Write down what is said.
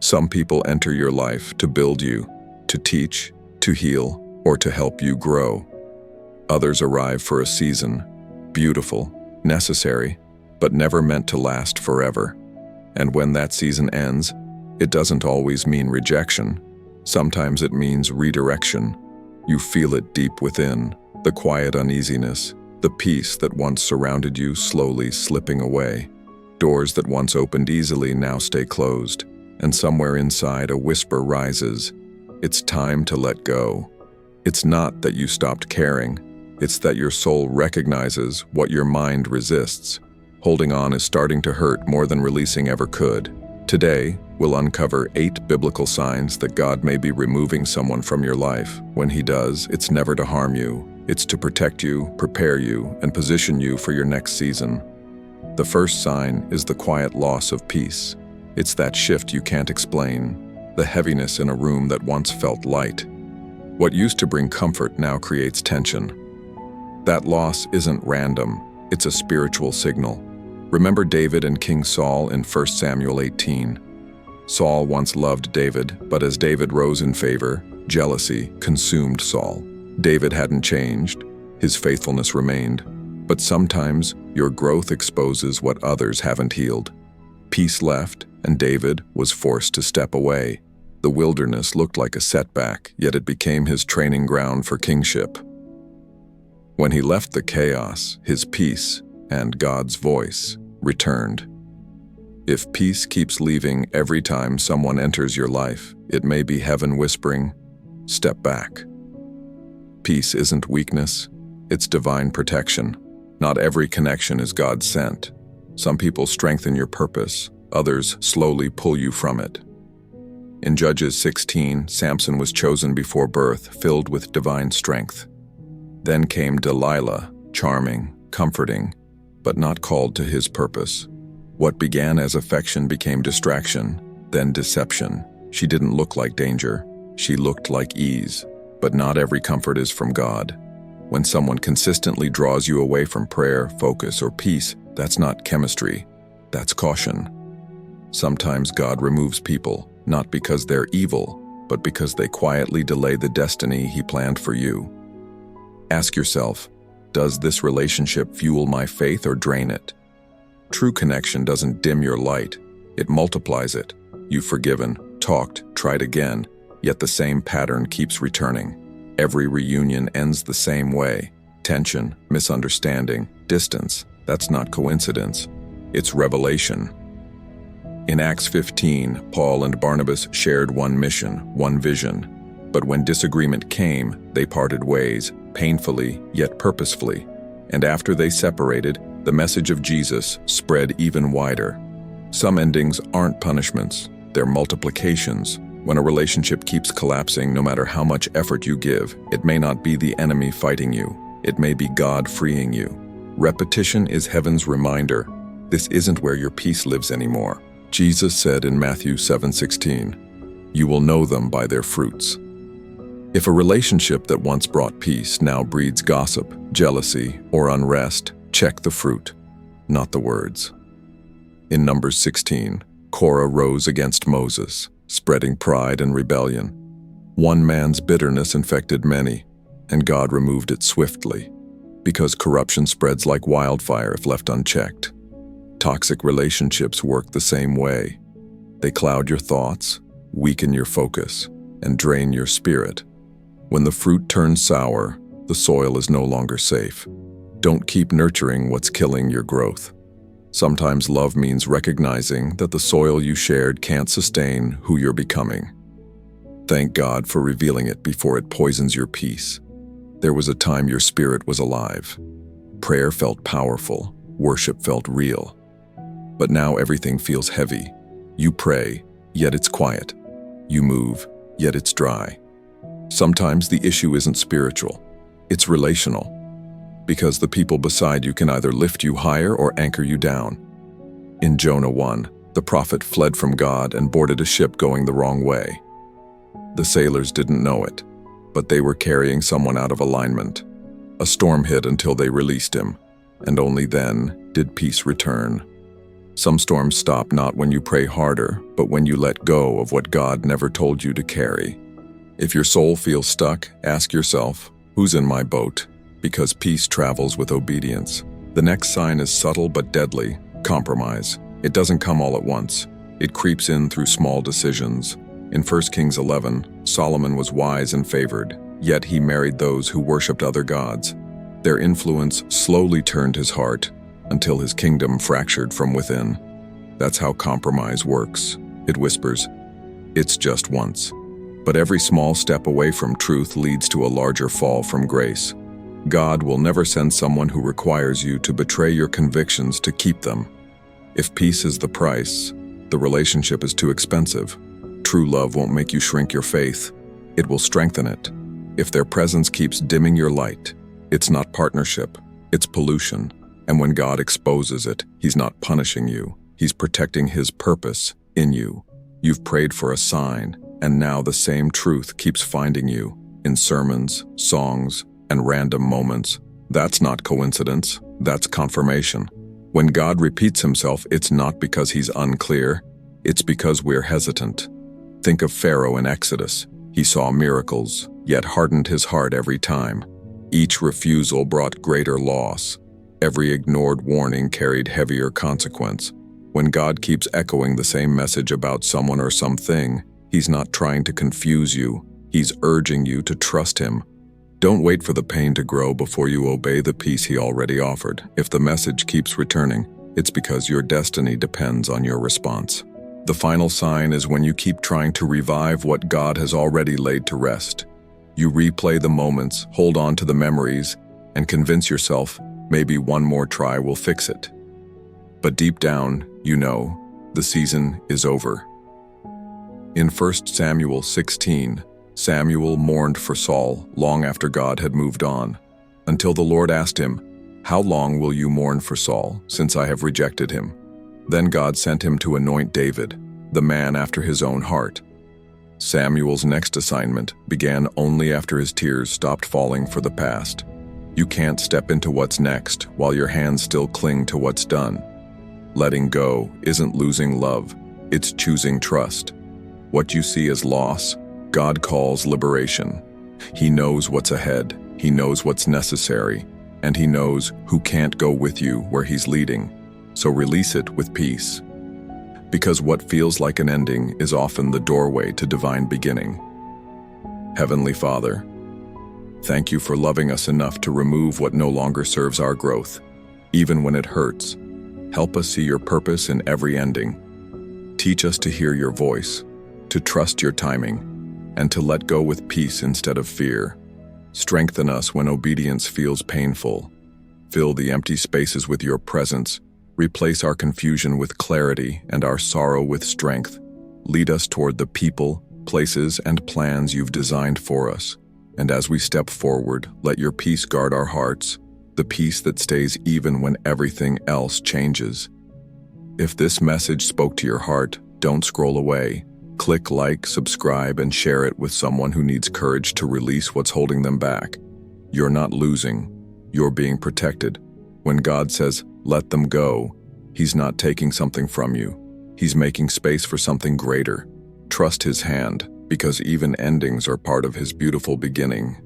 Some people enter your life to build you, to teach, to heal, or to help you grow. Others arrive for a season, beautiful, necessary, but never meant to last forever. And when that season ends, it doesn't always mean rejection. Sometimes it means redirection. You feel it deep within, the quiet uneasiness, the peace that once surrounded you slowly slipping away. Doors that once opened easily now stay closed, and somewhere inside a whisper rises. It's time to let go. It's not that you stopped caring. It's that your soul recognizes what your mind resists. Holding on is starting to hurt more than releasing ever could. Today, we'll uncover 8 biblical signs that God may be removing someone from your life. When He does, it's never to harm you. It's to protect you, prepare you, and position you for your next season. The first sign is the quiet loss of peace. It's that shift you can't explain, the heaviness in a room that once felt light. What used to bring comfort now creates tension. That loss isn't random, it's a spiritual signal. Remember David and King Saul in 1 Samuel 18. Saul once loved David, but as David rose in favor, jealousy consumed Saul. David hadn't changed, his faithfulness remained, but sometimes your growth exposes what others haven't healed. Peace left, and David was forced to step away. The wilderness looked like a setback, yet it became his training ground for kingship. When he left the chaos, his peace and God's voice returned. If peace keeps leaving every time someone enters your life, it may be heaven whispering, "Step back." Peace isn't weakness, it's divine protection. Not every connection is God sent. Some people strengthen your purpose, others slowly pull you from it. In Judges 16, Samson was chosen before birth, filled with divine strength. Then came Delilah, charming, comforting, but not called to his purpose. What began as affection became distraction, then deception. She didn't look like danger, she looked like ease. But not every comfort is from God. When someone consistently draws you away from prayer, focus, or peace, that's not chemistry, that's caution. Sometimes God removes people, not because they're evil, but because they quietly delay the destiny He planned for you. Ask yourself, does this relationship fuel my faith or drain it? True connection doesn't dim your light, it multiplies it. You've forgiven, talked, tried again, yet the same pattern keeps returning. Every reunion ends the same way. Tension, misunderstanding, distance. That's not coincidence. It's revelation. In Acts 15, Paul and Barnabas shared one mission, one vision. But when disagreement came, they parted ways, painfully yet purposefully. And after they separated, the message of Jesus spread even wider. Some endings aren't punishments, they're multiplications. When a relationship keeps collapsing, no matter how much effort you give, it may not be the enemy fighting you. It may be God freeing you. Repetition is heaven's reminder. This isn't where your peace lives anymore. Jesus said in Matthew 7:16, "You will know them by their fruits." If a relationship that once brought peace now breeds gossip, jealousy, or unrest, check the fruit, not the words. In Numbers 16, Korah rose against Moses, spreading pride and rebellion. One man's bitterness infected many, and God removed it swiftly, because corruption spreads like wildfire if left unchecked. Toxic relationships work the same way. They cloud your thoughts, weaken your focus, and drain your spirit. When the fruit turns sour, the soil is no longer safe. Don't keep nurturing what's killing your growth. Sometimes love means recognizing that the soil you shared can't sustain who you're becoming. Thank God for revealing it before it poisons your peace. There was a time your spirit was alive. Prayer felt powerful, worship felt real. But now everything feels heavy. You pray, yet it's quiet. You move, yet it's dry. Sometimes the issue isn't spiritual, it's relational. Because the people beside you can either lift you higher or anchor you down. In Jonah 1, the prophet fled from God and boarded a ship going the wrong way. The sailors didn't know it, but they were carrying someone out of alignment. A storm hit until they released him, and only then did peace return. Some storms stop not when you pray harder, but when you let go of what God never told you to carry. If your soul feels stuck, ask yourself, who's in my boat? Because peace travels with obedience. The next sign is subtle but deadly: compromise. It doesn't come all at once. It creeps in through small decisions. In 1 Kings 11, Solomon was wise and favored, yet he married those who worshipped other gods. Their influence slowly turned his heart until his kingdom fractured from within. That's how compromise works. It whispers, "It's just once." But every small step away from truth leads to a larger fall from grace. God will never send someone who requires you to betray your convictions to keep them. If peace is the price, the relationship is too expensive. True love won't make you shrink your faith. It will strengthen it. If their presence keeps dimming your light, it's not partnership, it's pollution. And when God exposes it, He's not punishing you. He's protecting His purpose in you. You've prayed for a sign, and now the same truth keeps finding you in sermons, songs, and random moments. That's not coincidence, that's confirmation. When God repeats Himself, it's not because He's unclear, it's because we're hesitant. Think of Pharaoh in Exodus. He saw miracles, yet hardened his heart every time. Each refusal brought greater loss. Every ignored warning carried heavier consequence. When God keeps echoing the same message about someone or something, He's not trying to confuse you. He's urging you to trust Him. Don't wait for the pain to grow before you obey the peace He already offered. If the message keeps returning, it's because your destiny depends on your response. The final sign is when you keep trying to revive what God has already laid to rest. You replay the moments, hold on to the memories, and convince yourself maybe one more try will fix it. But deep down, you know, the season is over. In 1 Samuel 16, Samuel mourned for Saul long after God had moved on, until the Lord asked him, "How long will you mourn for Saul, since I have rejected him?" Then God sent him to anoint David, the man after his own heart. Samuel's next assignment began only after his tears stopped falling for the past. You can't step into what's next while your hands still cling to what's done. Letting go isn't losing love, it's choosing trust. What you see as loss, God calls liberation. He knows what's ahead, He knows what's necessary, and He knows who can't go with you where He's leading. So release it with peace. Because what feels like an ending is often the doorway to divine beginning. Heavenly Father, thank You for loving us enough to remove what no longer serves our growth, even when it hurts. Help us see Your purpose in every ending. Teach us to hear Your voice, to trust Your timing, and to let go with peace instead of fear. Strengthen us when obedience feels painful. Fill the empty spaces with Your presence. Replace our confusion with clarity and our sorrow with strength. Lead us toward the people, places, and plans You've designed for us. And as we step forward, let Your peace guard our hearts, the peace that stays even when everything else changes. If this message spoke to your heart, don't scroll away. Click like, subscribe, and share it with someone who needs courage to release what's holding them back. You're not losing, you're being protected. When God says, "Let them go," He's not taking something from you. He's making space for something greater. Trust His hand, because even endings are part of His beautiful beginning.